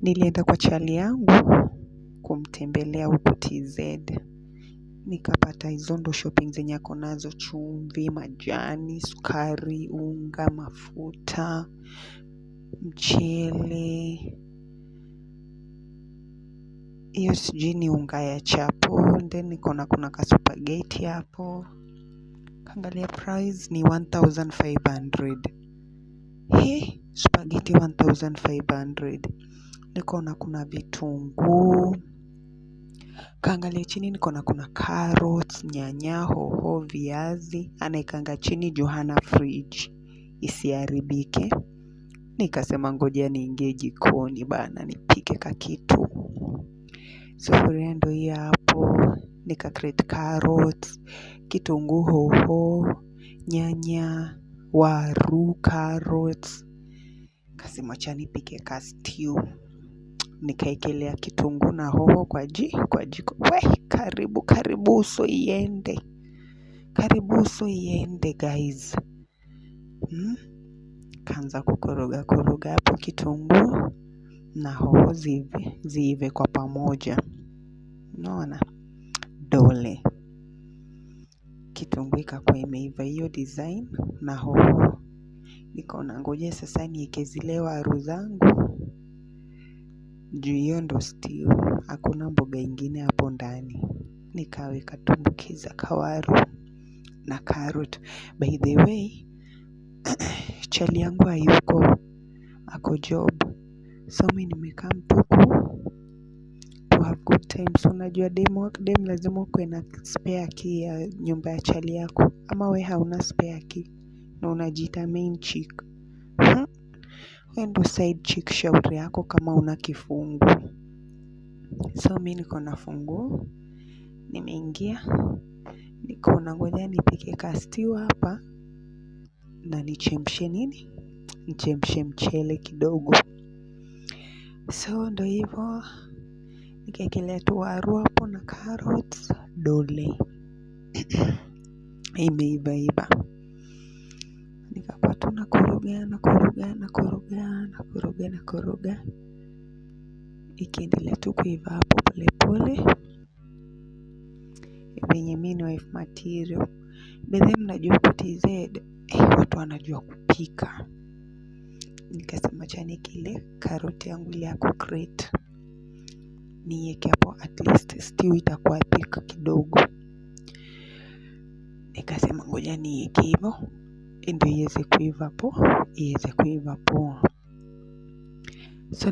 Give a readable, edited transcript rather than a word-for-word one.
Nilienda kwa chali yangu kumtembelea huko TZ. Nikapata hizo ndo shopping zenye ako nazo: chumvi, majani, sukari, unga, mafuta, mchele. Hiyo sijui ni unga ya chapo. Then nikaona kuna ka spaghetti hapo. Kaangalia price ni 1500. Spaghetti 1500. Nikaona kuna vitunguu. Kaangalia chini nikaona kuna carrots, nyanya, hoho, viazi. Anaekanga chini juu hana fridge isiharibike. Nikasema ngoja niingie jikoni bana nipike kakitu. Sufuria ndo hii hapo. Nika grate carrots, kitunguu, hoho, nyanya, waru, carrots. Kasema acha nipike ka stew. Nikaekelea kitunguu na hoho kwa jiko. Karibu uso iende. Karibu uso iende guys. Kaanza kukoroga hapo kitunguu na hoho ziive kwa pamoja. Unaona? Dole. Kitunguu ikakuwa imeiva hiyo design na hoho. Nikaona ngoja sasa niweke zile waru zangu. Juu hiyo ndo stew. Hakuna mboga ingine hapo ndani. Nikaweka tumbukiza kawaru na carrot. By the way, chali yangu hayuko, ako job. So mimi nimekaa mtuku to have good time. So unajua dem lazima ukuwe na spare key ya nyumba ya chali yako. Ama we hauna spare key na unajiita main chick. We ndo side chick, shauri yako kama una kifungu. So mimi niko na funguo. Nimeingia. Nikaona ngoja nipike ka stew hapa. Na nichemshe nini? Nichemshe mchele kidogo. So ndo hivyo. Nikaekelea tu waru hapo na carrots. Dole. Imeiva. Nikakuwa tu nakoroga. Ikiendelea tu kuiva hapo pole. Venye mimi ni wife material. Bedhe mnajua huko TZ. Watu wanajua kupika. Nikasema acha nikile karoti yangu ile ya kugrate. Niweke hapo at least stew itakuwa thick kidogo. Nikasema ngoja niweke hivyo ndio iweze kuiva poa. So